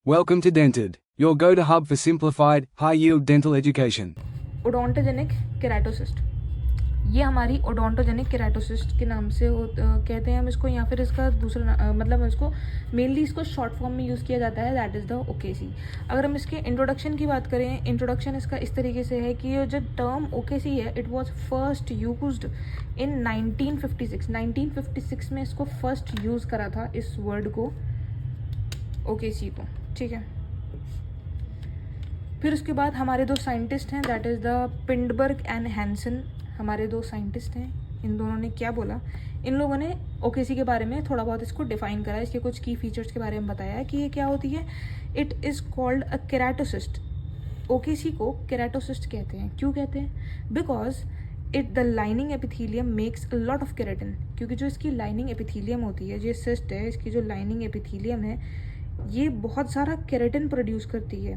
Welcome to Dented, your go-to hub for simplified, high-yield dental education. Odontogenic keratocyst, ये हमारी odontogenic केराटोसिस्ट के नाम से कहते हैं हम इसको, या फिर इसका दूसरा मतलब इसको मेनली इसको शॉर्ट फॉर्म में यूज़ किया जाता है, दैट इज़ द ओकेसी। अगर हम इसके इंट्रोडक्शन की बात करें, इंट्रोडक्शन इसका इस तरीके से है कि ये जो टर्म ओकेसी है, it was first used in 1956 में इसको फर्स्ट यूज़ करा था इस वर्ड को, ओकेसी को, ठीक है। फिर उसके बाद हमारे दो साइंटिस्ट हैं, that is the Pindborg and Hansen, हमारे दो साइंटिस्ट हैं। इन दोनों ने क्या बोला, इन लोगों ने ओकेसी के बारे में थोड़ा बहुत इसको डिफाइन करा, इसके कुछ की फीचर्स के बारे में बताया है कि ये क्या होती है। It is called a keratocyst. OKC को केराटोसिस्ट कहते हैं। क्यों कहते हैं? Because the lining epithelium makes a lot of keratin, क्योंकि जो इसकी लाइनिंग एपिथीलियम होती है, जो सिस्ट है, इसकी जो लाइनिंग एपिथीलियम है, ये बहुत सारा केराटिन प्रोड्यूस करती है,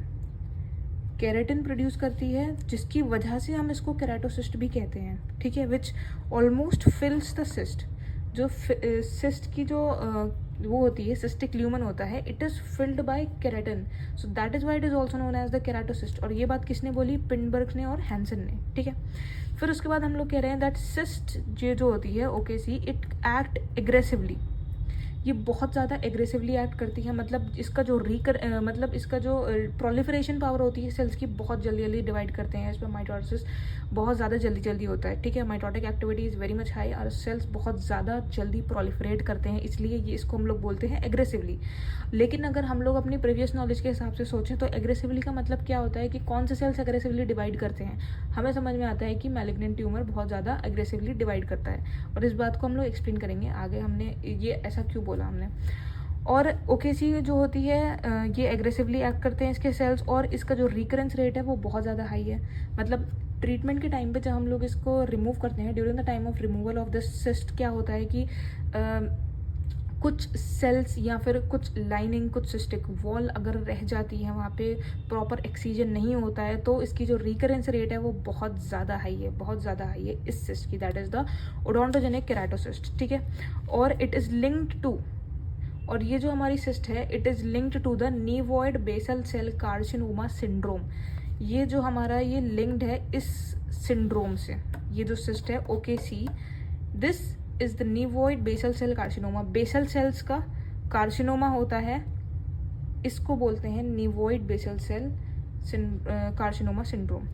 केराटिन प्रोड्यूस करती है, जिसकी वजह से हम इसको केराटोसिस्ट भी कहते हैं, ठीक है। Which almost fills the cyst, जो सिस्ट की जो वो होती है, सिस्टिक ल्यूमन होता है, it is filled by keratin, so that is why it is also known as the keratocyst. और ये बात किसने बोली? पिंडबर्ग ने और हैंसन ने, ठीक है। फिर उसके बाद हम लोग कह रहे हैं दैट सिस्ट ये जो होती है ओकेसी, इट एक्ट एग्रेसिवली, ये बहुत ज़्यादा एग्रेसिवली एक्ट करती है। मतलब इसका जो मतलब इसका जो प्रोलिफरेशन पावर होती है सेल्स की, बहुत जल्दी जल्दी डिवाइड करते हैं। इस पर माइटोसिस बहुत ज़्यादा जल्दी जल्दी होता है, ठीक है। Mitotic activity is very much high और सेल्स बहुत ज़्यादा जल्दी प्रोलिफरेट करते हैं, इसलिए ये इसको हम लोग बोलते हैं एग्रेसिवली। लेकिन अगर हम लोग अपनी प्रीवियस नॉलेज के हिसाब से सोचें तो एग्रेसिवली का मतलब क्या होता है कि कौन से सेल्स एग्रेसिवली डिवाइड करते हैं। हमें समझ में आता है कि मैलिग्नेंट ट्यूमर बहुत ज़्यादा एग्रेसिवली डिवाइड करता है, और इस बात को हम लोग एक्सप्लेन करेंगे आगे, हमने ये ऐसा क्यों बोला हमने। और ओकेसी जो होती है ये एग्रेसिवली एक्ट करते हैं इसके सेल्स, और इसका जो रिकरेंस रेट है वो बहुत ज़्यादा हाई है। मतलब ट्रीटमेंट के टाइम पे जब हम लोग इसको रिमूव करते हैं, during the time of removal of the cyst, क्या होता है कि कुछ सेल्स या फिर कुछ लाइनिंग, कुछ सिस्टिक वॉल अगर रह जाती है, वहाँ पे प्रॉपर एक्सीजन नहीं होता है, तो इसकी जो रिकरेंस रेट है वो बहुत ज़्यादा हाई है, बहुत ज़्यादा हाई है इस सिस्ट की, दैट इज़ द ओडोंटोजेनिक केराटोसिस्ट, ठीक है। और इट इज़ लिंक्ड टू, और ये जो हमारी सिस्ट है, it is linked to the nevoid basal cell carcinoma syndrome. ये जो हमारा ये लिंक्ड है इस सिंड्रोम से, ये जो सिस्ट है OKC, this is the nevoid basal cell carcinoma. Basal cells का कार्सिनोमा होता है, इसको बोलते हैं nevoid basal cell carcinoma syndrome.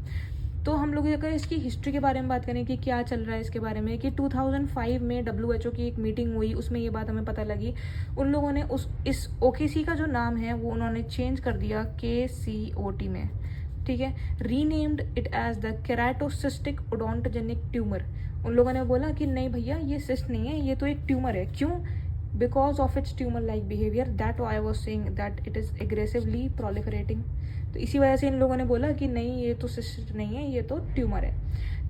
तो हम लोग अगर इसकी हिस्ट्री के बारे में बात करें कि क्या चल रहा है इसके बारे में, कि 2005 में WHO की एक मीटिंग हुई, उसमें ये बात हमें पता लगी। उन लोगों ने इस ओकेसी का जो नाम है वो उन्होंने चेंज कर दिया KCOT में, ठीक है। Renamed it as the keratocystic odontogenic tumour. उन लोगों ने बोला कि नहीं भैया, ये सिस्ट नहीं है, ये तो एक ट्यूमर है। क्यों? Because of its tumour like behaviour, that I was saying that it is aggressively proliferating. तो इसी वजह से इन लोगों ने बोला कि नहीं, ये तो सिस्ट नहीं है, ये तो ट्यूमर है।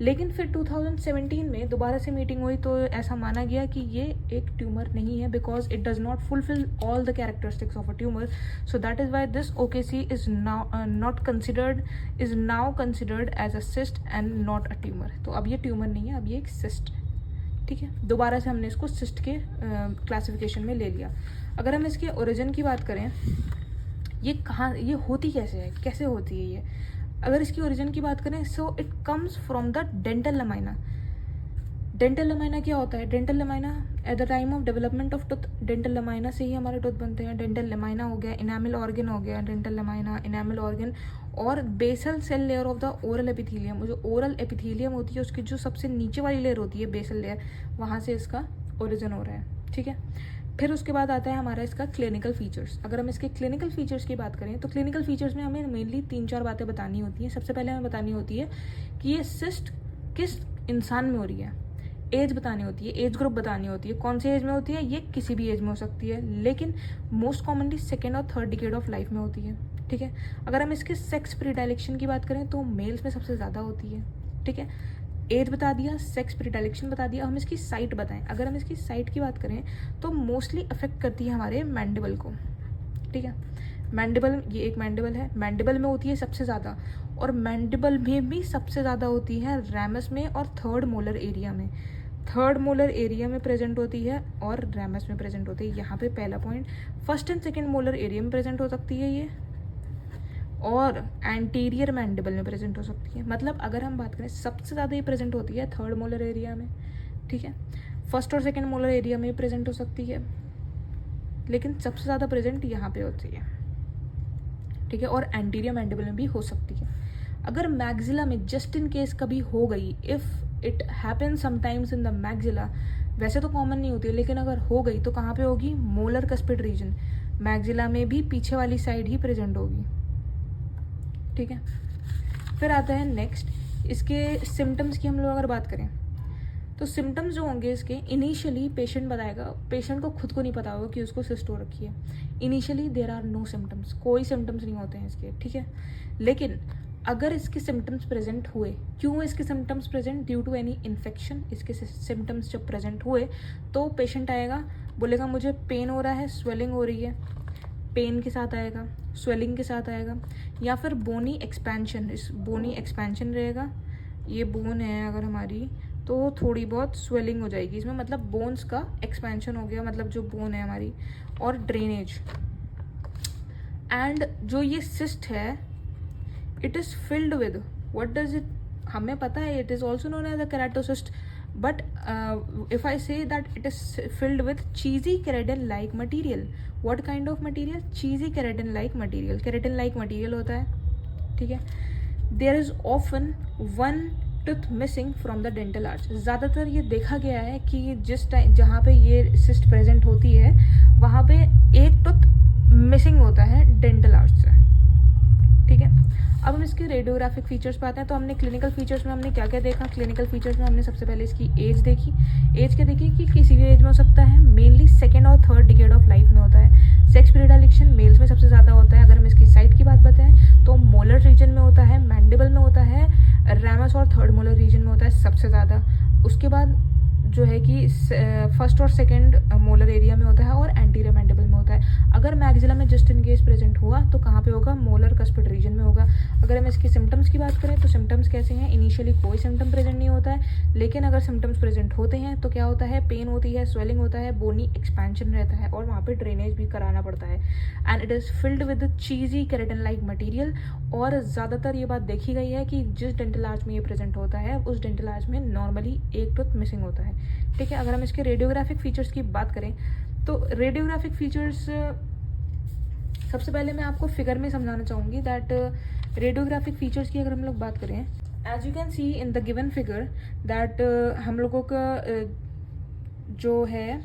लेकिन फिर 2017 में दोबारा से मीटिंग हुई तो ऐसा माना गया कि ये एक ट्यूमर नहीं है, because it does not fulfil all the characteristics of a tumour, so that is why this OKC is now considered as a cyst and not a tumour. तो अब ये ट्यूमर नहीं है, अब ये एक सिस्ट है, ठीक है। दोबारा से हमने इसको सिस्ट के क्लासिफिकेशन में ले लिया। अगर हम इसके ओरिजिन की बात करें, ये कहाँ, ये होती कैसे है, कैसे होती है ये, अगर इसकी ओरिजिन की बात करें, so it comes from the dental lamina. Dental lamina क्या होता है? Dental lamina at the time of development of tooth, dental lamina से ही हमारे टूथ बनते हैं। डेंटल लमाइना हो गया, इनामल ऑर्गन हो गया, डेंटल लमाइना, इनामल ऑर्गन, और basal cell layer of the oral epithelium. जो ओरल एपिथीलियम होती है उसकी जो सबसे नीचे वाली लेयर होती है, बेसल लेयर, वहाँ से इसका ओरिजिन हो रहा है, ठीक है। फिर उसके बाद आता है हमारा इसका क्लिनिकल फीचर्स। अगर हम इसके क्लिनिकल फीचर्स की बात करें तो क्लिनिकल फीचर्स में हमें मेनली 3-4 बातें बतानी होती हैं। सबसे पहले हमें बतानी होती है कि ये सिस्ट किस इंसान में हो रही है, एज बतानी होती है, एज ग्रुप बतानी होती है, कौन सी एज में होती है। ये किसी भी एज में हो सकती है, लेकिन मोस्ट कॉमनली सेकेंड और थर्ड डिकेड ऑफ लाइफ में होती है, ठीक है। अगर हम इसके सेक्स प्रीडायलेक्शन की बात करें तो मेल्स में सबसे ज़्यादा होती है, ठीक है। एज बता दिया, सेक्स प्रीडायलेक्शन बता दिया, हम इसकी साइट बताएं। अगर हम इसकी साइट की बात करें तो मोस्टली अफेक्ट करती है हमारे मैंडिबल को, ठीक है। मैंडिबल, ये एक मैंडिबल है, मैंडिबल में होती है सबसे ज़्यादा, और मैंडिबल में भी सबसे ज़्यादा होती है रैमस में और थर्ड मोलर एरिया में। थर्ड मोलर एरिया में प्रेजेंट होती है और रैमस में प्रेजेंट होती है। यहाँ पे पहला point, first and second molar area में प्रेजेंट हो सकती है ये, और एंटीरियर मैंडिबल में प्रेजेंट हो सकती है। मतलब अगर हम बात करें सबसे ज़्यादा ये प्रेजेंट होती है थर्ड मोलर एरिया में, ठीक है। फर्स्ट और सेकंड मोलर एरिया में प्रेजेंट हो सकती है, लेकिन सबसे ज़्यादा प्रेजेंट यहाँ पे होती है, ठीक है। और एंटीरियर मैंडिबल में भी हो सकती है। अगर मैग्जिला में जस्ट इन केस कभी हो गई, if it happen sometimes in the maxilla, वैसे तो कॉमन नहीं होती है, लेकिन अगर हो गई तो कहाँ पे होगी? मोलर कस्पिड रीजन, मैग्जिला में भी पीछे वाली साइड ही प्रेजेंट होगी, ठीक है। फिर आता है नेक्स्ट, इसके सिम्टम्स की हम लोग अगर बात करें तो सिम्टम्स जो होंगे इसके, इनिशियली पेशेंट बताएगा, पेशेंट को खुद को नहीं पता होगा कि उसको सिस्ट हो रखी है। Initially there are no symptoms, कोई सिम्टम्स नहीं होते हैं इसके, ठीक है। लेकिन अगर इसके सिम्टम्स प्रेजेंट हुए, क्यों इसके symptoms present? Due to any infection. इसके सिम्टम्स जब प्रेजेंट हुए तो पेशेंट आएगा, बोलेगा मुझे पेन हो रहा है, स्वेलिंग हो रही है, पेन के साथ आएगा, स्वेलिंग के साथ आएगा, या फिर बोनी एक्सपेंशन, इस बोनी एक्सपेंशन रहेगा, ये बोन है अगर हमारी, तो थोड़ी बहुत स्वेलिंग हो जाएगी इसमें, मतलब बोन्स का एक्सपेंशन हो गया, मतलब जो बोन है हमारी, और ड्रेनेज। एंड जो ये सिस्ट है, it is filled with, what does it, हमें पता है it is also known as a keratocyst, but if I say that it is filled with cheesy keratin like material, what kind of material? cheesy keratin like material, keratin like material होता है, ठीक है। there is often one tooth missing from the dental arch, ज़्यादातर ये देखा गया है कि जिस टाइम जहाँ पे ये cyst present होती है वहाँ पे एक टूथ मिसिंग होता है डेंटल आर्च से, ठीक है। अब हम इसके रेडियोग्राफिक फीचर्स पे आते हैं। तो हमने क्लिनिकल फीचर्स में हमने क्या क्या देखा? क्लिनिकल फीचर्स में हमने सबसे पहले इसकी एज देखी। एज क्या देखी कि किसी भी एज में हो सकता है, मेनली सेकेंड और थर्ड डिकेड ऑफ लाइफ में होता है। सेक्स प्रीडाइलेक्शन मेल्स में सबसे ज़्यादा होता है। अगर हम इसकी साइट की बात बताएं तो मोलर रीजन में होता है, मैंडिबल में होता है, रैमस और थर्ड मोलर रीजन में होता है सबसे ज़्यादा। उसके बाद जो है कि फर्स्ट और सेकंड मोलर एरिया में होता है और एंटीरियर मैंडिबल में होता है। अगर मैग्जिला में जस्ट इन केस प्रेजेंट हुआ तो कहाँ पे होगा? मोलर कस्पिड रीजन में होगा। अगर हम इसके सिम्टम्स की बात करें तो सिम्टम्स कैसे हैं? इनिशियली कोई सिम्टम प्रेजेंट नहीं होता है, लेकिन अगर सिम्टम्स प्रेजेंट होते हैं तो क्या होता है? पेन होती है, स्वेलिंग होता है, बोनी एक्सपेंशन रहता है और वहाँ पर ड्रेनेज भी कराना पड़ता है। And it is filled with cheesy keratin like material. और ज़्यादातर ये बात देखी गई है कि जिस डेंटल आर्च में ये प्रेजेंट होता है उस डेंटल आर्च में नॉर्मली एक टूथ मिसिंग होता है, ठीक है। अगर हम इसके रेडियोग्राफिक फीचर्स की बात करें तो रेडियोग्राफिक फीचर्स सबसे पहले मैं आपको फिगर में समझाना चाहूँगी दैट रेडियोग्राफिक फीचर्स की अगर हम लोग बात करें, as you can see in the given figure that हम लोगों का जो है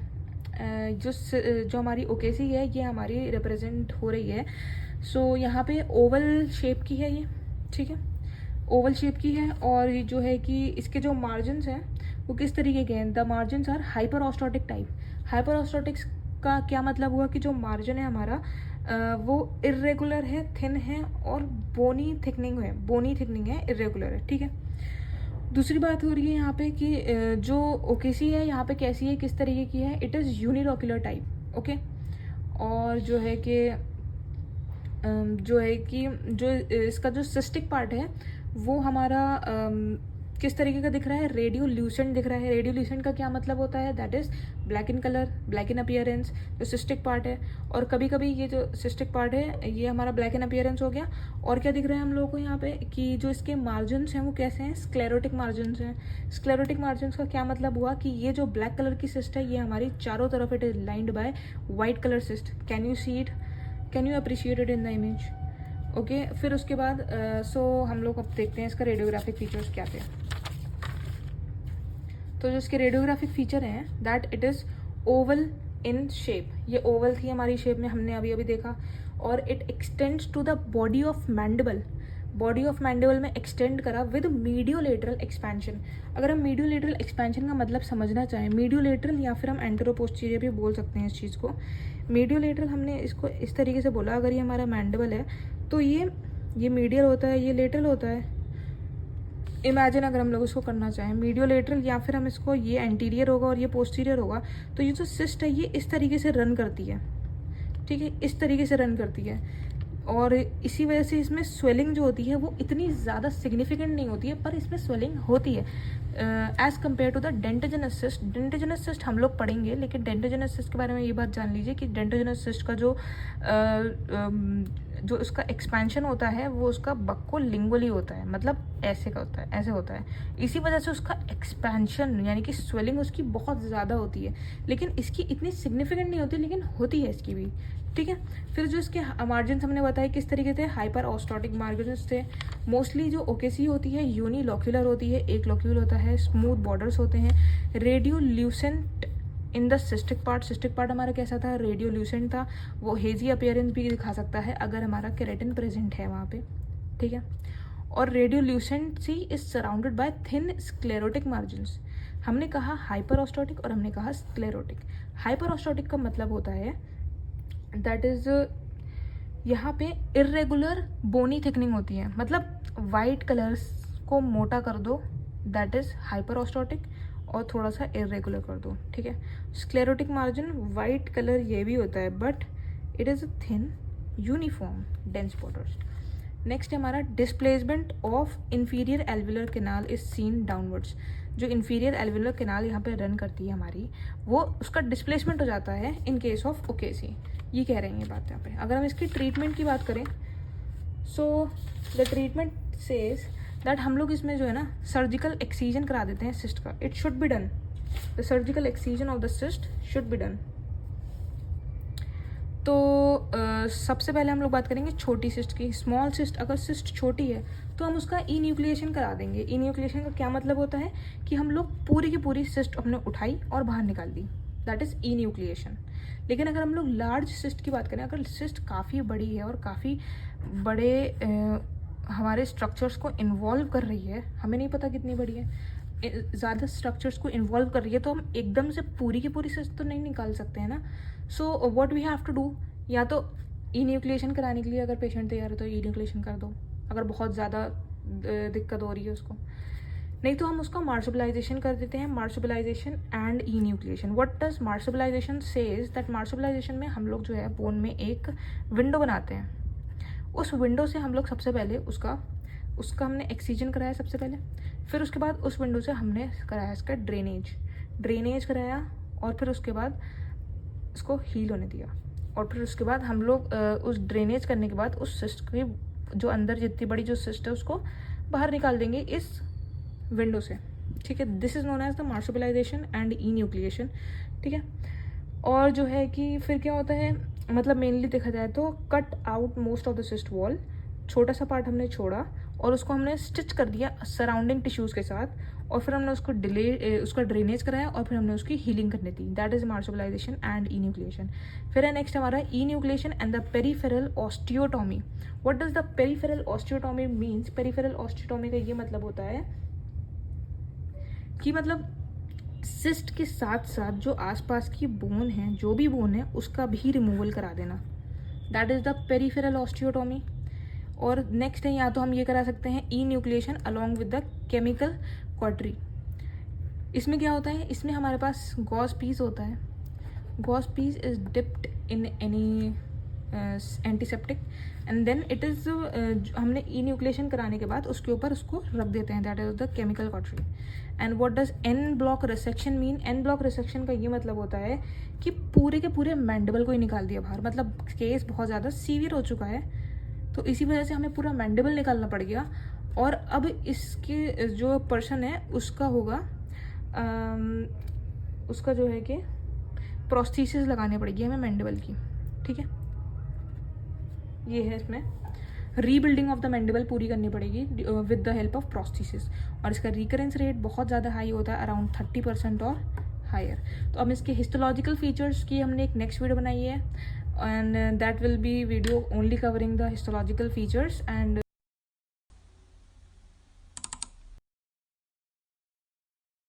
जो हमारी ओकेसी है ये हमारी रिप्रेजेंट हो रही है। सो यहाँ पे ओवल शेप की है ये, ठीक है, ओवल शेप की है। और ये जो है कि इसके जो मार्जिन्स हैं वो किस तरीके के हैं? The margins are hyperostotic type. Hyperostotics का क्या मतलब हुआ कि जो मार्जिन है हमारा वो इरेगुलर है, थिन है और बोनी थिकनिंग है, इरेगुलर है, ठीक है। दूसरी बात हो रही है यहाँ पे कि जो ओकेसी है यहाँ पे कैसी है, किस तरीके की है? It is unilocular type, okay. और जो है कि जो इसका जो सिस्टिक पार्ट है वो हमारा किस तरीके का दिख रहा है? रेडियोल्यूसेंट दिख रहा है। रेडियोल्यूसेंट का क्या मतलब होता है? That is black in colour, black in appearance, जो सिस्टिक पार्ट है। और कभी कभी ये जो सिस्टिक पार्ट है ये हमारा ब्लैक इन अपीयरेंस हो गया। और क्या दिख रहा है हम लोगों को यहाँ पे कि जो इसके मार्जिन्स हैं वो कैसे हैं? स्क्लेरोटिक मार्जिन्स हैं। स्क्लेरोटिक मार्जिन्स का क्या मतलब हुआ कि ये जो ब्लैक कलर की सिस्ट है ये हमारी चारों तरफ it is lined by white colour cyst. Can you see it? Can you appreciate it in the image? Okay. फिर उसके बाद हम लोग अब देखते हैं इसका रेडियोग्राफिक फीचर्स क्या थे। तो जो इसके रेडियोग्राफिक फीचर हैं that it is oval in shape. ये ओवल थी हमारी शेप में, हमने अभी देखा। और it extends to the body of mandible. Body of mandible में एक्सटेंड करा विद मीडियोलेटरल एक्सपेंशन। अगर हम मीडियोलेटरल एक्सपेंशन का मतलब समझना चाहें, मीडियोलेटरल या फिर हम एंटेरोपोस्टीरियर भी बोल सकते हैं इस चीज़ को। मीडियोलेटरल हमने इसको इस तरीके से बोला, अगर ये हमारा मैंडिबल है तो ये मीडियल होता है, ये लेटरल होता है। इमेजिन अगर हम लोग इसको करना चाहें मीडियोलेटरल या फिर हम इसको, ये एंटीरियर होगा और ये पोस्टीरियर होगा, तो ये जो सिस्ट है ये इस तरीके से रन करती है, ठीक है, इस तरीके से रन करती है। और इसी वजह से इसमें स्वेलिंग जो होती है वो इतनी ज़्यादा सिग्निफिकेंट नहीं होती है, पर इसमें स्वेलिंग होती है as compare to the dentigerous cyst. Dentigerous cyst हम लोग पढ़ेंगे, लेकिन डेंटोजेनस सिस्ट के बारे में ये बात जान लीजिए कि डेंटोजेनस सिस्ट का जो उसका एक्सपेंशन होता है वो उसका बक्को लिंगुअली होता है, मतलब ऐसे का होता है, ऐसे होता है। इसी वजह से उसका एक्सपेंशन यानी कि स्वेलिंग उसकी बहुत ज़्यादा होती है, लेकिन इसकी इतनी सिग्निफिकेंट नहीं होती, लेकिन होती है इसकी भी, ठीक है। फिर जो इसके मार्जिन हमने बताया किस तरीके थे, हाइपर ऑस्टोटिक मार्जिन्स थे। मोस्टली जो ओकेसी होती है यूनिलोक्यूलर होती है, एक लोक्यूल होता है, स्मूथ बॉर्डर्स होते हैं, radiolucent in the cystic part. Cystic part हमारा कैसा था, रेडियोल्यूसेंट था, वो हेजी अपीयरेंस भी दिखा सकता है अगर हमारा केराटिन प्रेजेंट है वहाँ पे, ठीक है। और radiolucency is surrounded by thin sclerotic margins. हमने कहा हाइपर ऑस्टोटिक और हमने कहा स्क्लेरोटिक। हाइपर ऑस्टोटिक का मतलब होता है दैट इज यहाँ पे इरेगुलर बोनी थिकनिंग होती है, मतलब वाइट कलर्स को मोटा कर दो, दैट इज हाइपर ऑस्टोटिक, और थोड़ा सा इरेगुलर कर दो, ठीक है। स्क्लेरोटिक मार्जिन वाइट कलर ये भी होता है, but it is thin uniform dense borders. Next है हमारा displacement of inferior alveolar canal is seen downwards. जो इंफीरियर एल्विलर कैनाल यहाँ पे रन करती है हमारी, वो उसका डिस्प्लेसमेंट हो जाता है इन केस ऑफ ओकेसी। ये कह रहे हैं ये बात यहाँ पे। अगर हम इसकी ट्रीटमेंट की बात करें, so the treatment says that हम लोग इसमें जो है ना सर्जिकल एक्सीजन करा देते हैं सिस्ट का। It should be done, the surgical excision of the cyst should be done. तो सबसे पहले हम लोग बात करेंगे छोटी सिस्ट की। स्मॉल सिस्ट, अगर सिस्ट छोटी है तो हम उसका ई न्यूक्लिएशन करा देंगे। ई न्यूक्लिएशन का क्या मतलब होता है कि हम लोग पूरी की पूरी सिस्ट अपने उठाई और बाहर निकाल दी, दैट इज़ ई न्यूक्लिएशन। लेकिन अगर हम लोग लार्ज सिस्ट की बात करें, अगर सिस्ट काफ़ी बड़ी है और काफ़ी बड़े हमारे स्ट्रक्चर्स को इन्वॉल्व कर रही है, हमें नहीं पता कितनी बड़ी है, ज़्यादा स्ट्रक्चर्स को इन्वॉल्व कर रही है, तो हम एकदम से पूरी की पूरी सिस्ट तो नहीं निकाल सकते हैं ना। So what we have to do, या तो ई न्यूक्लिएशन कराने के लिए अगर पेशेंट तैयार है तो ई न्यूक्लिएशन कर दो, अगर बहुत ज़्यादा दिक्कत हो रही है उसको, नहीं तो हम उसका मार्सुबलाइजेशन कर देते हैं। Marsupialization and enucleation. What does marsupialization says that marsupialization में हम लोग जो है बोन में एक विंडो बनाते हैं। उस विंडो से हम लोग सबसे पहले उसका हमने एक्सीजन कराया सबसे पहले, फिर उसके बाद उस विंडो से हमने कराया इसका ड्रेनेज कराया, और फिर उसके बाद इसको हील होने दिया, और फिर उसके बाद हम लोग उस ड्रेनेज करने के बाद उस सिस्ट की जो अंदर जितनी बड़ी जो सिस्ट है उसको बाहर निकाल देंगे इस विंडो से, ठीक है। This is known as the marsupialization and enucleation, ठीक है। और जो है कि फिर क्या होता है, मतलब मेनली देखा जाए तो cut out most of the cyst wall, छोटा सा पार्ट हमने छोड़ा और उसको हमने स्टिच कर दिया सराउंडिंग टिश्यूज़ के साथ, और फिर हमने उसका ड्रेनेज कराया और फिर हमने उसकी हीलिंग करने दी, that is marsupialization and enucleation. फिर है नेक्स्ट हमारा enucleation and the peripheral osteotomy. What does the peripheral osteotomy means? Peripheral osteotomy का ये मतलब होता है कि मतलब सिस्ट के साथ साथ जो आसपास की बोन है, जो भी बोन है, उसका भी रिमूवल करा देना, that is the peripheral osteotomy. और नेक्स्ट है, या तो हम ये करा सकते हैं enucleation along with the chemical cautery. इसमें क्या होता है, इसमें हमारे पास गॉस पीस होता है। Gauze piece is dipped in any antiseptic and then it is हमने ई न्यूक्लिएशन कराने के बाद उसके ऊपर उसको रख देते हैं, that is the chemical cautery. And what does en bloc resection mean? En bloc resection का ये मतलब होता है कि पूरे के पूरे मैंडिबल को ही निकाल दिया बाहर, मतलब केस बहुत ज़्यादा सीवियर हो चुका है, तो इसी वजह से हमें पूरा मैंडिबल निकालना पड़ गया। और अब इसके जो पर्सन है उसका होगा उसका जो है कि प्रोस्थेसिस लगानी पड़ेगी हमें मैंडिबल की, ठीक है। ये है इसमें रीबिल्डिंग ऑफ द मैंडिबल पूरी करनी पड़ेगी with the help of prosthesis, और इसका रिकरेंस रेट बहुत ज़्यादा हाई होता है, अराउंड 30% और हायर। तो अब इसके हिस्टोलॉजिकल फीचर्स की हमने एक नेक्स्ट वीडियो बनाई है, and that will be video only covering the histological features and